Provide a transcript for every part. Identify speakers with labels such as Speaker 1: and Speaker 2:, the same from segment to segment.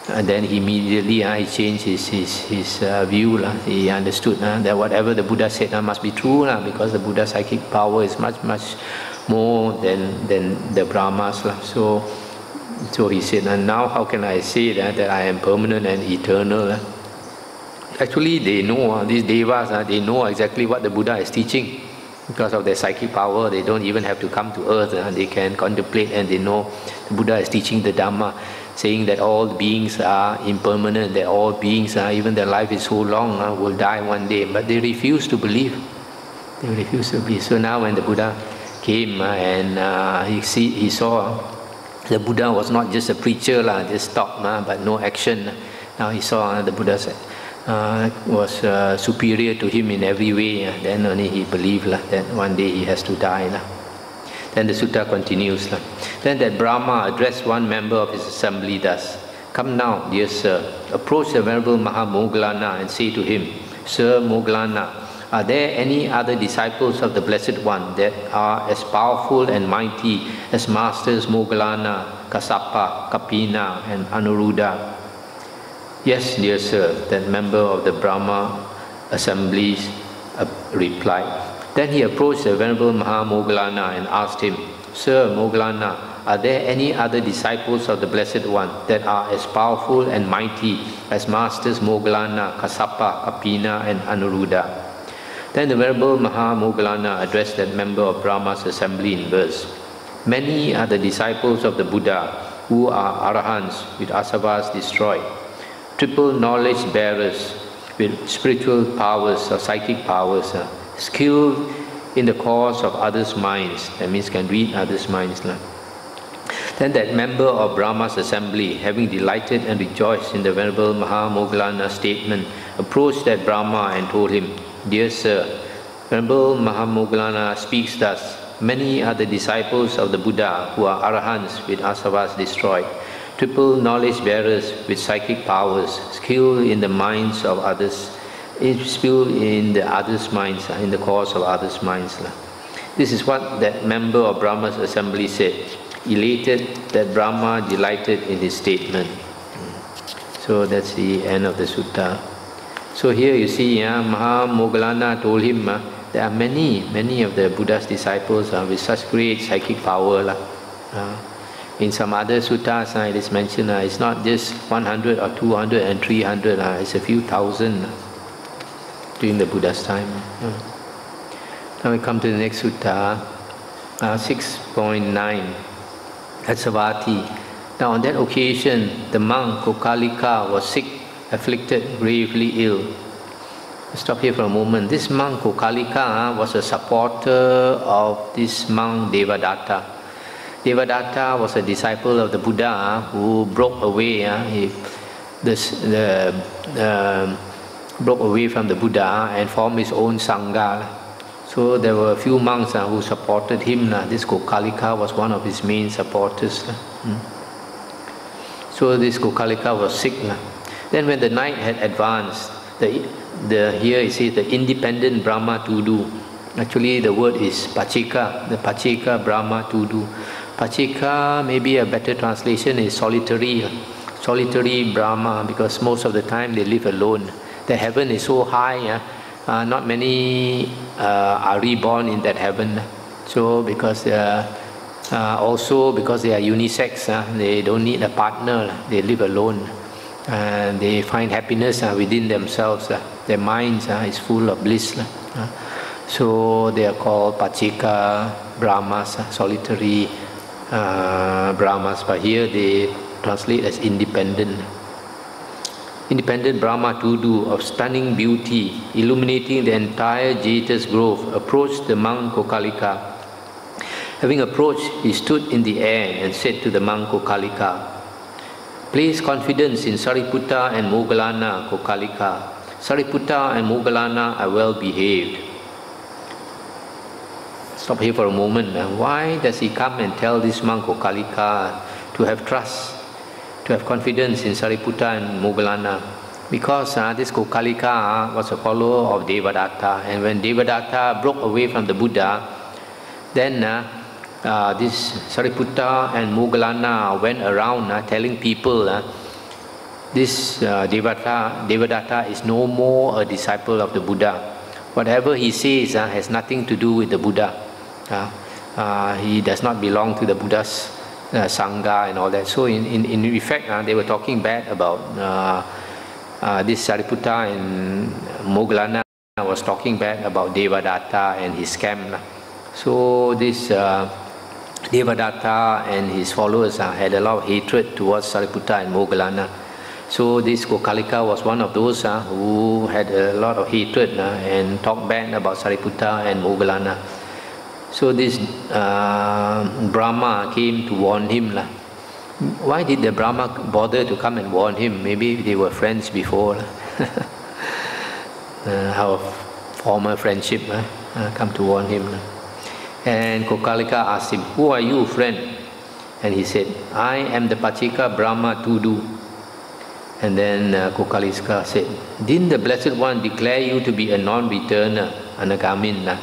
Speaker 1: And then he immediately he changed his view. He understood that whatever the Buddha said must be true, because the Buddha's psychic power is much more than the Brahmas. So he said, and now how can I say that I am permanent and eternal? Actually, they know, these devas, they know exactly what the Buddha is teaching. Because of their psychic power, they don't even have to come to earth. They can contemplate and they know the Buddha is teaching the Dhamma, saying that all beings are impermanent, that all beings, even their life is so long, will die one day. But they refuse to believe. They refuse to believe. So now when the Buddha came and he saw the Buddha was not just a preacher, just talk, but no action. Now he saw the Buddha was superior to him in every way. Then only he believed that one day he has to die. Then the sutta continues. Then that Brahma addressed one member of his assembly thus: "Come now, dear sir, approach the Venerable Mahamoggallana and say to him, Sir Moggallana, are there any other disciples of the Blessed One that are as powerful and mighty as Masters Moggallana, Kassapa, Kapina, and Anuruddha?" "Yes, dear sir," that member of the Brahma assemblies replied. Then he approached the Venerable Mahamoggallana and asked him, "Sir Moggallana, are there any other disciples of the Blessed One that are as powerful and mighty as Masters Moggallana, Kassapa, Kapina, and Anuruddha?" Then the Venerable Mahamoggallana addressed that member of Brahma's assembly in verse: "Many are the disciples of the Buddha who are arahants with asavas destroyed, triple knowledge bearers with spiritual powers or psychic powers, skilled in the cause of others' minds." That means can read others' minds. Then that member of Brahma's assembly, having delighted and rejoiced in the Venerable Mahamoggallana's statement, approached that Brahma and told him, "Dear sir, Venerable Mahamoggallana speaks thus: many are the disciples of the Buddha who are arahants with asavas destroyed, triple knowledge bearers with psychic powers, skilled in the minds of others, skilled in the others' minds, in the cause of others' minds." This is what that member of Brahma's assembly said. Elated that Brahma delighted in his statement. So that's the end of the sutta. So here you see, Mahamoggallana told him there are many of the Buddha's disciples with such great psychic power. In some other suttas, it is mentioned it's not just 100 or 200 and 300, it's a few thousand during the Buddha's time. Now we come to the next sutta, 6.9, at Savatthi. Now on that occasion, the monk Kokalika was sick, afflicted, gravely ill. Stop here for a moment. This monk Kokalika was a supporter of this monk Devadatta. Devadatta was a disciple of the Buddha who broke away. Broke away from the Buddha and formed his own sangha. So there were a few monks who supported him. This Kokalika was one of his main supporters. So this Kokalika was sick. Then when the night had advanced, here it says the independent Brahma Tudu. Actually the word is Pachika, the Pachika Brahma Tudu. Pachika, maybe a better translation is solitary Brahma, because most of the time they live alone. The heaven is so high, not many are reborn in that heaven. So because also because they are unisex, they don't need a partner, they live alone. And they find happiness within themselves. Their minds is full of bliss. So they are called Pachika Brahmas, solitary Brahmas, but here they translate as independent. Independent Brahma Tudu of stunning beauty, illuminating the entire Jeta's grove, approached the monk Kokalika. Having approached, he stood in the air and said to the monk Kokalika, "Place confidence in Sariputta and Moggallana, Kokalika. Sariputta and Moggallana are well behaved." Stop here for a moment. Why does he come and tell this monk Kokalika to have trust, to have confidence in Sariputta and Moggallana? Because this Kokalika was a follower of Devadatta, and when Devadatta broke away from the Buddha, then this Sariputta and Moggallana went around telling people this Devadatta is no more a disciple of the Buddha. Whatever he says has nothing to do with the Buddha. He does not belong to the Buddha's Sangha and all that. So in effect, they were talking bad about this Sariputta, and Moggallana was talking bad about Devadatta and his camp. So this Devadatta and his followers had a lot of hatred towards Sariputta and Moggallana. So this Kokalika was one of those who had a lot of hatred and talked bad about Sariputta and Moggallana. So this Brahma came to warn him. Why did the Brahma bother to come and warn him? Maybe they were friends before. Our former friendship come to warn him. And Kokalika asked him, "Who are you, friend?" And he said, "I am the Pachika Brahma Tudu." And then Kokalika said, "Didn't the Blessed One declare you to be a non-returner, Anagamin?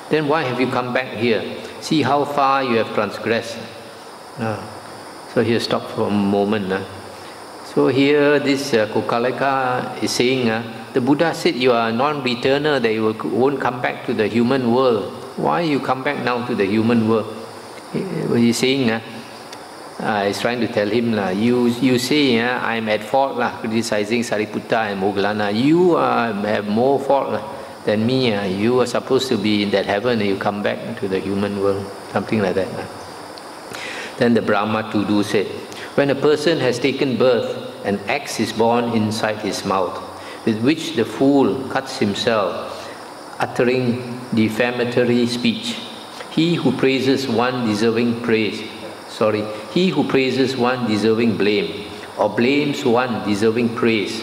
Speaker 1: Then why have you come back here? See how far you have transgressed." So here stop for a moment. So here this Kokalika is saying, the Buddha said you are a non-returner, that you won't come back to the human world. Why you come back now to the human world? He's saying, he's trying to tell him, you say I'm at fault criticizing Sariputta and Moggallana. You have more fault than me. You are supposed to be in that heaven and you come back to the human world. Something like that. Then the Brahma Tudu said, when a person has taken birth, an axe is born inside his mouth, with which the fool cuts himself, uttering defamatory speech. He who praises one deserving praise, he who praises one deserving blame, or blames one deserving praise,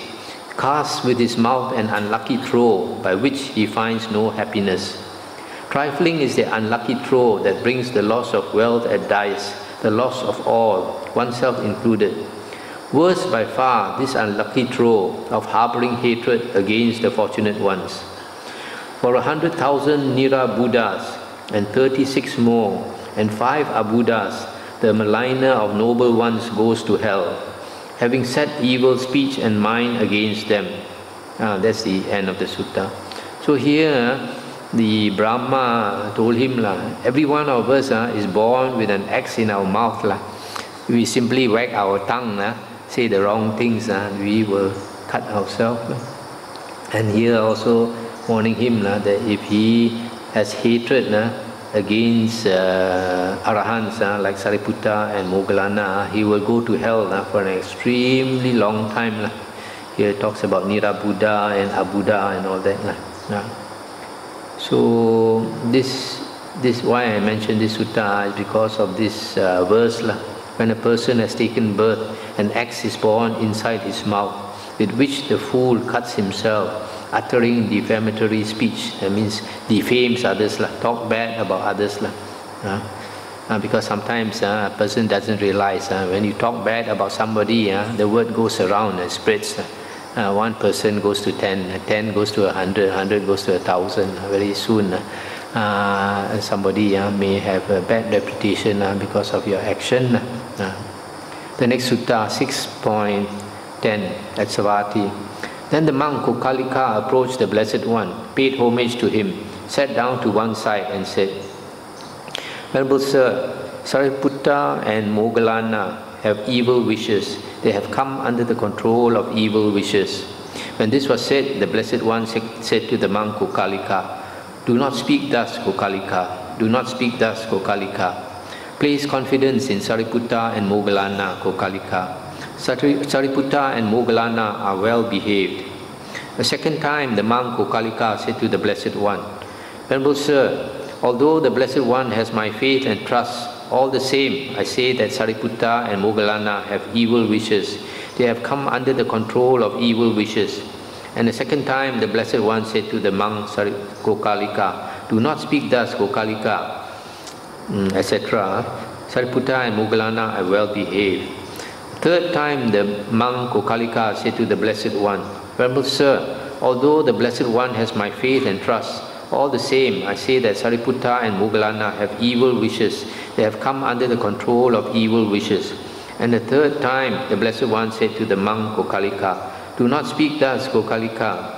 Speaker 1: casts with his mouth an unlucky throw by which he finds no happiness. Trifling is the unlucky throw that brings the loss of wealth at dice, the loss of all, oneself included. Worse by far, this unlucky throw of harboring hatred against the fortunate ones. For 100,000 Nira Buddhas and 36 more and 5 Abuddhas, the maligner of noble ones goes to hell, having set evil speech and mind against them. That's the end of the sutta. So here the Brahma told him, every one of us is born with an axe in our mouth. We simply wag our tongue, say the wrong things, we will cut ourselves. And here also warning him that if he has hatred against Arahants like Sariputta and Moggallana, he will go to hell for an extremely long time. Here it talks about Nira Buddha and Abuddha and all that. So this why I mentioned this sutta is because of this verse. When a person has taken birth, an axe is born inside his mouth, with which the fool cuts himself, uttering defamatory speech. That means defames others, talk bad about others. Because sometimes a person doesn't realize when you talk bad about somebody, the word goes around and spreads. One person goes to 10, 10 goes to 100, 100 goes to 1,000. Very soon somebody may have a bad reputation because of your action. The next sutta, 6.10, at Savatthi. Then the monk Kokalika approached the Blessed One, paid homage to him, sat down to one side and said, Venerable Sir, Sariputta and Moggallana have evil wishes. They have come under the control of evil wishes. When this was said, the Blessed One said to the monk Kokalika, do not speak thus, Kokalika. Do not speak thus, Kokalika. Place confidence in Sariputta and Moggallana, Kokalika. Sariputta and Moggallana are well behaved. A second time, the monk Kokalika said to the Blessed One, Venerable Sir, although the Blessed One has my faith and trust, all the same, I say that Sariputta and Moggallana have evil wishes. They have come under the control of evil wishes. And the second time, the Blessed One said to the monk Kokalika, do not speak thus, Kokalika, etc. Sariputta and Moggallana are well behaved. Third time, the monk Kokalika said to the Blessed One, Venerable Sir, although the Blessed One has my faith and trust, all the same, I say that Sariputta and Moggallana have evil wishes. They have come under the control of evil wishes. And the third time, the Blessed One said to the monk Kokalika, "Do not speak thus, Kokalika.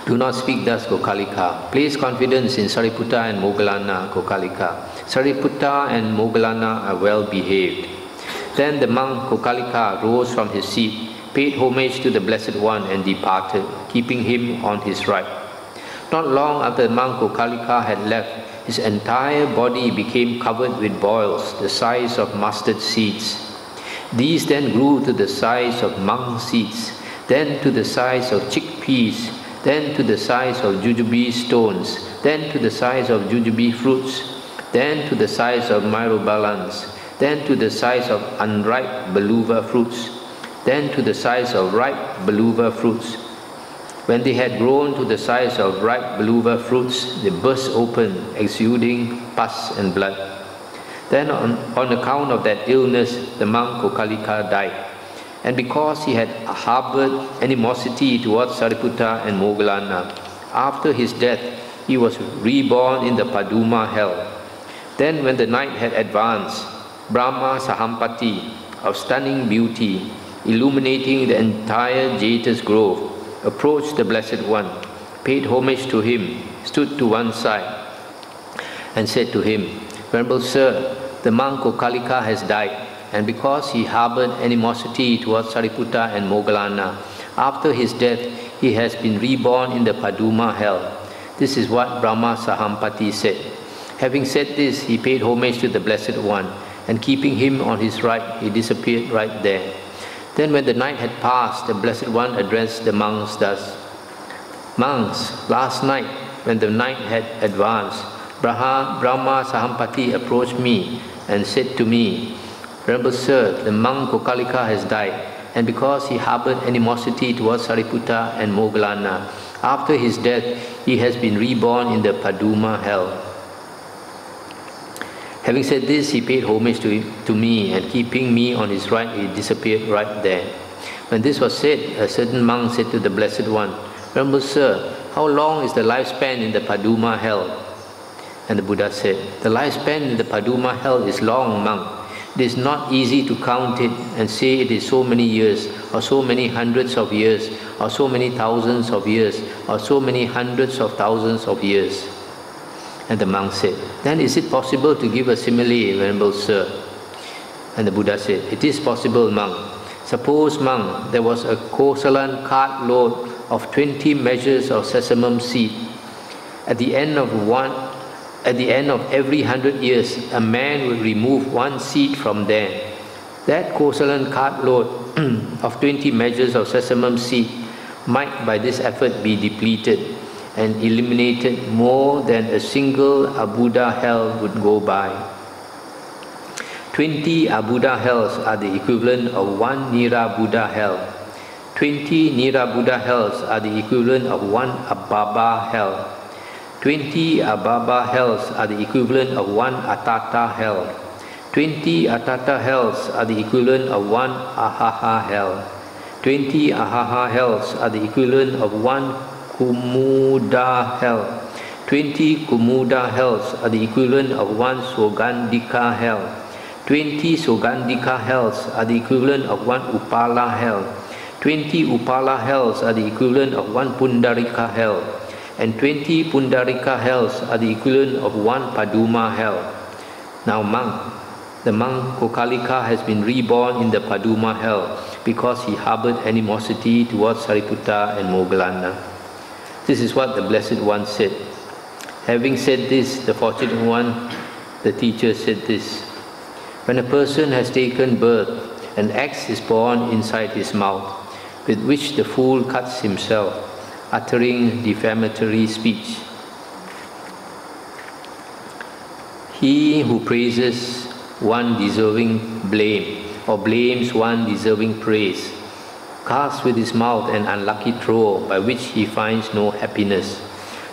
Speaker 1: Do not speak thus, Kokalika. Place confidence in Sariputta and Moggallana, Kokalika. Sariputta and Moggallana are well behaved." Then the monk Kokalika rose from his seat, paid homage to the Blessed One, and departed, keeping him on his right. Not long after the monk Kokalika had left, his entire body became covered with boils the size of mustard seeds. These then grew to the size of mung seeds, then to the size of chickpeas, then to the size of jujube stones, then to the size of jujube fruits, then to the size of myrobalans, then to the size of unripe beluva fruits, then to the size of ripe beluva fruits. When they had grown to the size of ripe beluva fruits, they burst open, exuding pus and blood. Then on account of that illness, the monk Kokalika died. And because he had harbored animosity towards Sariputta and Moggallana, after his death, he was reborn in the Paduma hell. Then when the night had advanced, Brahma Sahampati, of stunning beauty, illuminating the entire Jeta's grove, approached the Blessed One, paid homage to him, stood to one side, and said to him, "Venerable Sir, the monk Kokalika has died, and because he harbored animosity towards Sariputta and Moggallana, after his death he has been reborn in the Paduma hell." This is what Brahma Sahampati said. Having said this, he paid homage to the Blessed One, and keeping him on his right, he disappeared right there. Then when the night had passed, the Blessed One addressed the monks thus: "Monks, last night, when the night had advanced, Brahma Sahampati approached me and said to me, 'Venerable Sir, the monk Kokalika has died, and because he harbored animosity towards Sariputta and Moggallana, after his death he has been reborn in the Paduma hell.' Having said this, he paid homage to me, and keeping me on his right, he disappeared right there. When this was said, a certain monk said to the Blessed One, 'Venerable Sir, how long is the lifespan in the Paduma hell?' And the Buddha said, 'The lifespan in the Paduma hell is long, monk. It is not easy to count it and say it is so many years, or so many hundreds of years, or so many thousands of years, or so many hundreds of thousands of years.' And the monk said, 'Then is it possible to give a simile, Venerable Sir?' And the Buddha said, 'It is possible, monk. Suppose, monk, there was a Kosalan cartload of 20 measures of sesamum seed. At the end of every 100 years, a man will remove one seed from there. That Kosalan cartload of 20 measures of sesamum seed might by this effort be depleted and eliminated more than a single Abuddha hell would go by. 20 Abuddha hells are the equivalent of one Nira Buddha hell. 20 Nira Buddha hells are the equivalent of one Ababa hell. 20 Ababa hells are the equivalent of one Atata hell. 20 Atata hells are the equivalent of one Ahaha hell. 20 Ahaha hells are the equivalent of one Kumuda hell. 20 Kumuda hells are the equivalent of one Sogandika hell. 20 Sogandika hells are the equivalent of one Upala hell. 20 Upala hells are the equivalent of one Pundarika hell. And 20 Pundarika hells are the equivalent of one Paduma hell. Now, monk, the monk Kokalika has been reborn in the Paduma hell because he harbored animosity towards Sariputta and Moggallana." This is what the Blessed One said. Having said this, the Fortunate One, the teacher, said this: "When a person has taken birth, an axe is born inside his mouth, with which the fool cuts himself, uttering defamatory speech. He who praises one deserving blame, or blames one deserving praise, casts with his mouth an unlucky throw by which he finds no happiness.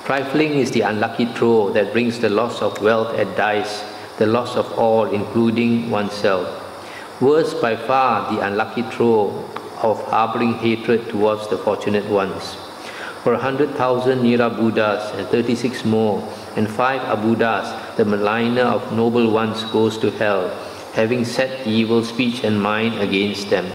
Speaker 1: Trifling is the unlucky throw that brings the loss of wealth at dice, the loss of all, including oneself. Worse by far the unlucky throw of harboring hatred towards the Fortunate Ones. For 100,000 Nira Buddhas and 36 more, and 5 Abuddhas, the maligner of noble ones goes to hell, having set evil speech and mind against them.